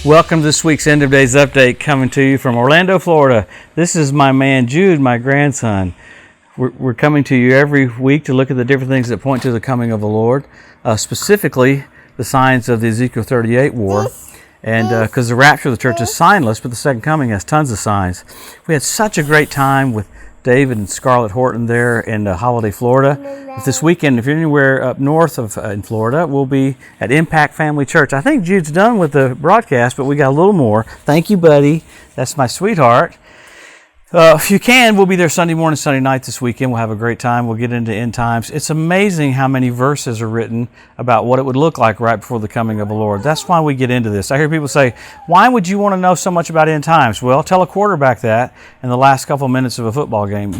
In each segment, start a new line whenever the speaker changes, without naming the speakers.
Welcome to this week's End of Days Update, coming to you from Orlando, Florida. This is my man Jude, my grandson. We're coming to you every week to look at the different things that point to the coming of the Lord, specifically the signs of the Ezekiel 38 war. And because the rapture of the church is signless, but the second coming has tons of signs. We had such a great time with David and Scarlett Horton there in Holiday, Florida. This weekend, if you're anywhere up north of in Florida, we'll be at Impact Family Church. I think Jude's done with the broadcast, but we got a little more. Thank you, buddy. That's my sweetheart. If you can, we'll be there Sunday morning, Sunday night this weekend. We'll have a great time. We'll get into end times. It's amazing how many verses are written about what it would look like right before the coming of the Lord. That's why we get into this. I hear people say, why would you want to know so much about end times? Well, tell a quarterback that in the last couple of minutes of a football game.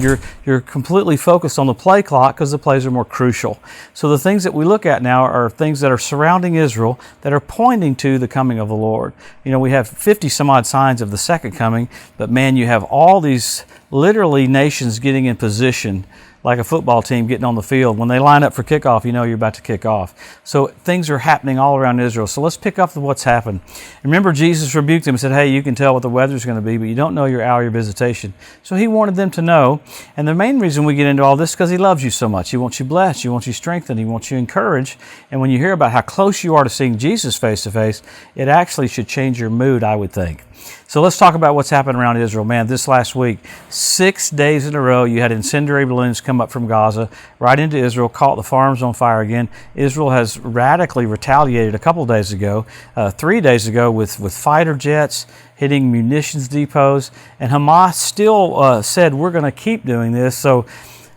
You're completely focused on the play clock because the plays are more crucial. So the things that we look at now are things that are surrounding Israel that are pointing to the coming of the Lord. You know, we have 50 some odd signs of the second coming, but man, you have all these literally nations getting in position like a football team getting on the field. When they line up for kickoff, you know you're about to kick off. So things are happening all around Israel. So let's pick up what's happened. Remember, Jesus rebuked them and said, hey, you can tell what the weather's going to be, but you don't know your hour of your visitation. So he wanted them to know. And the main reason we get into all this is because he loves you so much. He wants you blessed. He wants you strengthened. He wants you encouraged. And when you hear about how close you are to seeing Jesus face to face, it actually should change your mood, I would think. So let's talk about what's happened around Israel. Man, this last week, 6 days in a row, you had incendiary balloons come up from Gaza right into Israel, caught the farms on fire again. Israel has radically retaliated a couple days ago, 3 days ago, with fighter jets hitting munitions depots. And Hamas still said, we're going to keep doing this. So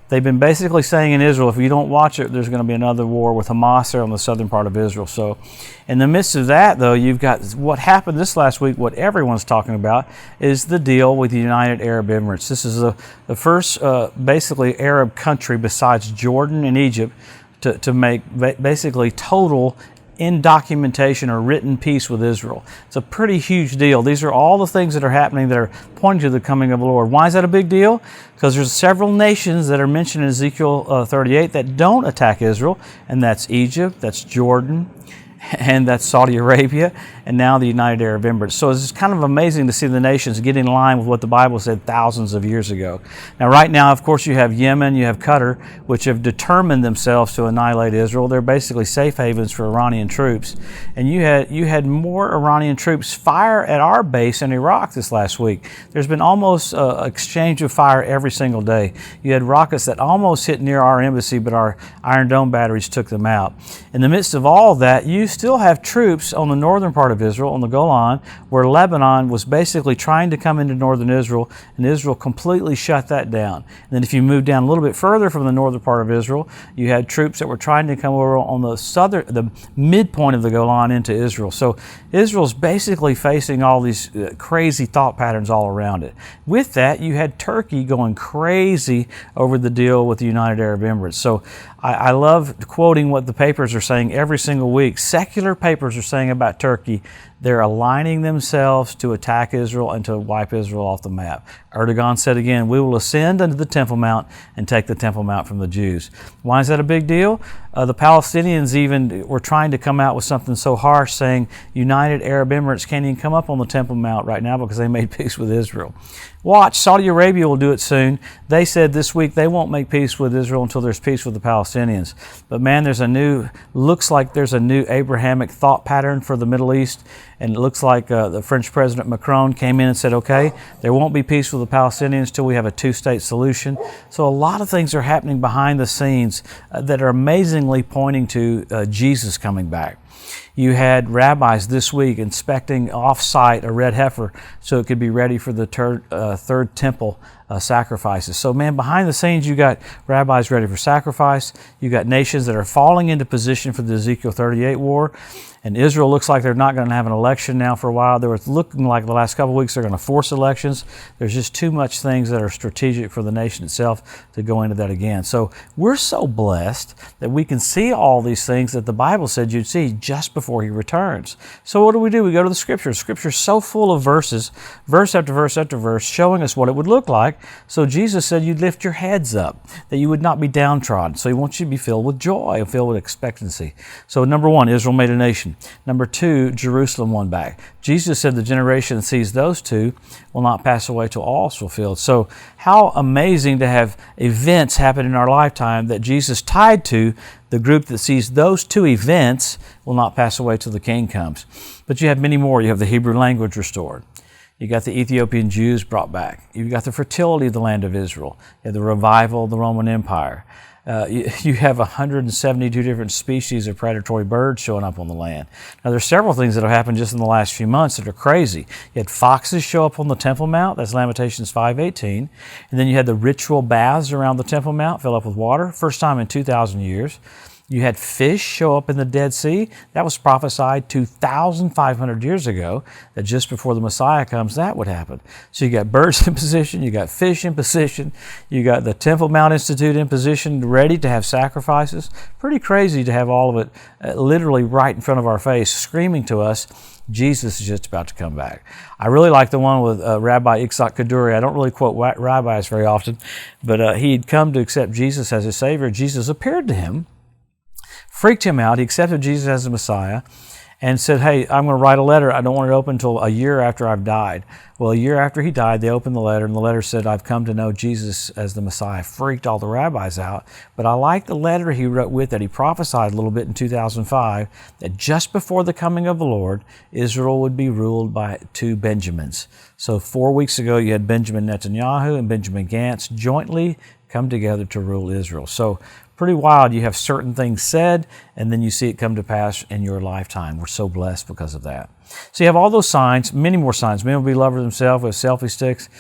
they've been basically saying in Israel, if you don't watch it, there's going to be another war with Hamas there on the southern part of Israel. So in the midst of that, though, you've got what happened this last week. What everyone's talking about is the deal with the United Arab Emirates. This is the first basically Arab country besides Jordan and Egypt to make basically total in documentation or written peace with Israel. It's a pretty huge deal. These are all the things that are happening that are pointing to the coming of the Lord. Why is that a big deal? Because there's several nations that are mentioned in Ezekiel 38 that don't attack Israel, and that's Egypt, that's Jordan, and that's Saudi Arabia, and now the United Arab Emirates. So it's kind of amazing to see the nations get in line with what the Bible said thousands of years ago. Now, right now, of course, you have Yemen, you have Qatar, which have determined themselves to annihilate Israel. They're basically safe havens for Iranian troops. And you had more Iranian troops fire at our base in Iraq this last week. There's been almost exchange of fire every single day. You had rockets that almost hit near our embassy, but our Iron Dome batteries took them out. In the midst of all that, you still have troops on the northern part of Israel, on the Golan, where Lebanon was basically trying to come into northern Israel, and Israel completely shut that down. And then if you move down a little bit further from the northern part of Israel, you had troops that were trying to come over on the midpoint of the Golan into Israel. So Israel's basically facing all these crazy thought patterns all around it. With that, you had Turkey going crazy over the deal with the United Arab Emirates. So I love quoting what the papers are saying every single week. Secular papers are saying about Turkey, they're aligning themselves to attack Israel and to wipe Israel off the map. Erdogan said again, we will ascend unto the Temple Mount and take the Temple Mount from the Jews. Why is that a big deal? The Palestinians even were trying to come out with something so harsh, saying United Arab Emirates can't even come up on the Temple Mount right now because they made peace with Israel. Watch, Saudi Arabia will do it soon. They said this week they won't make peace with Israel until there's peace with the Palestinians. But man, looks like there's a new Abrahamic thought pattern for the Middle East. And it looks like the French President Macron came in and said, okay, there won't be peace with the Palestinians till we have a two-state solution. So a lot of things are happening behind the scenes that are amazingly pointing to Jesus coming back. You had rabbis this week inspecting off-site a red heifer so it could be ready for the third temple sacrifices. So man, behind the scenes, you got rabbis ready for sacrifice. You got nations that are falling into position for the Ezekiel 38 war. And Israel looks like they're not going to have an election now for a while. They were looking like the last couple of weeks they're going to force elections. There's just too much things that are strategic for the nation itself to go into that again. So we're so blessed that we can see all these things that the Bible said you'd see just before he returns. So what do? We go to the Scriptures. Scripture's so full of verses, verse after verse after verse, showing us what it would look like back. So Jesus said you'd lift your heads up, that you would not be downtrodden. So he wants you to be filled with joy and filled with expectancy. So number one, Israel made a nation. Number two, Jerusalem won back. Jesus said the generation that sees those two will not pass away till all is fulfilled. So how amazing to have events happen in our lifetime that Jesus tied to the group that sees those two events will not pass away till the King comes. But you have many more. You have the Hebrew language restored. You got the Ethiopian Jews brought back. You've got the fertility of the land of Israel. You have the revival of the Roman Empire. You have 172 different species of predatory birds showing up on the land. Now, there's several things that have happened just in the last few months that are crazy. You had foxes show up on the Temple Mount. That's Lamentations 5:18. And then you had the ritual baths around the Temple Mount fill up with water. First time in 2,000 years. You had fish show up in the Dead Sea. That was prophesied 2,500 years ago, that just before the Messiah comes, that would happen. So you got birds in position, you got fish in position, you got the Temple Mount Institute in position, ready to have sacrifices. Pretty crazy to have all of it literally right in front of our face, screaming to us, Jesus is just about to come back. I really like the one with Rabbi Itzhak Kaduri. I don't really quote rabbis very often, but he had come to accept Jesus as his Savior. Jesus appeared to him, freaked him out. He accepted Jesus as the Messiah and said, hey, I'm going to write a letter. I don't want it open until a year after I've died. Well, a year after he died, they opened the letter, and the letter said, I've come to know Jesus as the Messiah. Freaked all the rabbis out. But I like the letter he wrote with that. He prophesied a little bit in 2005 that just before the coming of the Lord, Israel would be ruled by two Benjamins. So 4 weeks ago, you had Benjamin Netanyahu and Benjamin Gantz jointly come together to rule Israel. So pretty wild. You have certain things said, and then you see it come to pass in your lifetime. We're so blessed because of that. So you have all those signs, many more signs. Men will be lovers themselves with selfie sticks,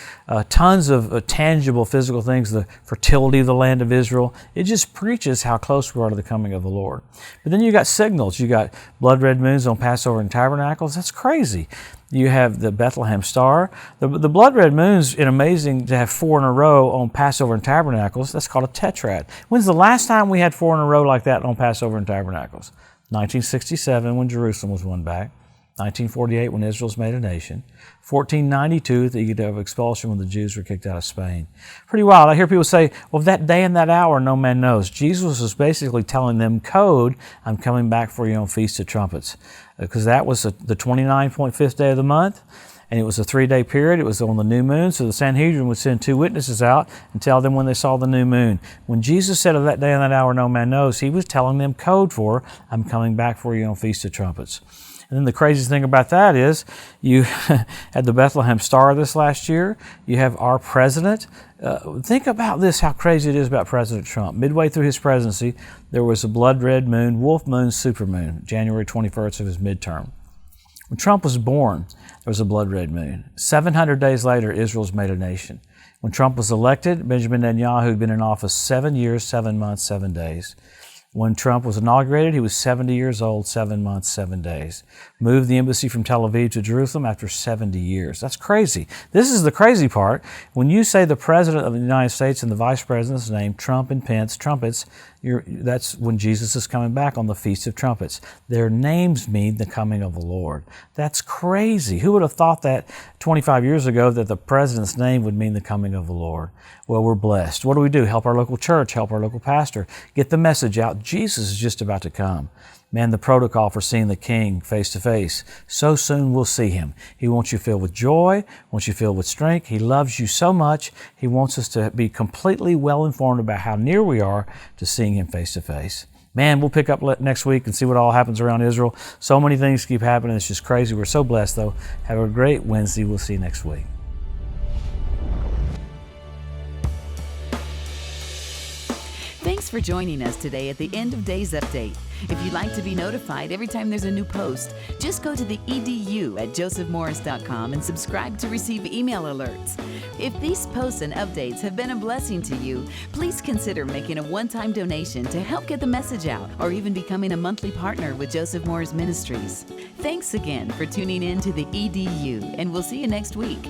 tons of tangible physical things, the fertility of the land of Israel. It just preaches how close we are to the coming of the Lord. But then you got signals. You got blood red moons on Passover and Tabernacles. That's crazy. You have the Bethlehem star. The blood red moons, it's amazing to have 4 in a row on Passover and Tabernacles. That's called a tetrad. When's the last time we had 4 in a row like that on Passover and Tabernacles? 1967 when Jerusalem was won back. 1948 when Israel's made a nation. 1492, the edict of expulsion when the Jews were kicked out of Spain. Pretty wild. I hear people say, well, that day and that hour, no man knows. Jesus was basically telling them code, I'm coming back for you on Feast of Trumpets. Because that was the 29.5th day of the month, and it was a 3-day period. It was on the new moon, so the Sanhedrin would send 2 witnesses out and tell them when they saw the new moon. When Jesus said of that day and that hour, no man knows, he was telling them code for, I'm coming back for you on Feast of Trumpets. And then the craziest thing about that is you had the Bethlehem star this last year. You have our president. Think about this, how crazy it is about President Trump. Midway through his presidency, there was a blood red moon, wolf moon, supermoon, January 21st of his midterm. When Trump was born, there was a blood red moon. 700 days later, Israel's made a nation. When Trump was elected, Benjamin Netanyahu had been in office 7 years, 7 months, 7 days. When Trump was inaugurated, he was 70 years old, 7 months, 7 days. Moved the embassy from Tel Aviv to Jerusalem after 70 years. That's crazy. This is the crazy part. When you say the President of the United States and the Vice President's name, Trump and Pence, trumpets, that's when Jesus is coming back on the Feast of Trumpets. Their names mean the coming of the Lord. That's crazy. Who would have thought that 25 years ago that the President's name would mean the coming of the Lord? Well, we're blessed. What do? Help our local church, help our local pastor, get the message out. Jesus is just about to come. Man, the protocol for seeing the King face to face. So soon we'll see him. He wants you filled with joy, wants you filled with strength. He loves you so much. He wants us to be completely well informed about how near we are to seeing him face to face. Man, we'll pick up next week and see what all happens around Israel. So many things keep happening. It's just crazy. We're so blessed, though. Have a great Wednesday. We'll see you next week.
Thanks for joining us today at the End of Days Update. If you'd like to be notified every time there's a new post, just go to the edu at josephmorris.com and subscribe to receive email alerts. If these posts and updates have been a blessing to you, please consider making a one-time donation to help get the message out, or even becoming a monthly partner with Joseph Morris Ministries. Thanks again for tuning in to the EDU, and we'll see you next week.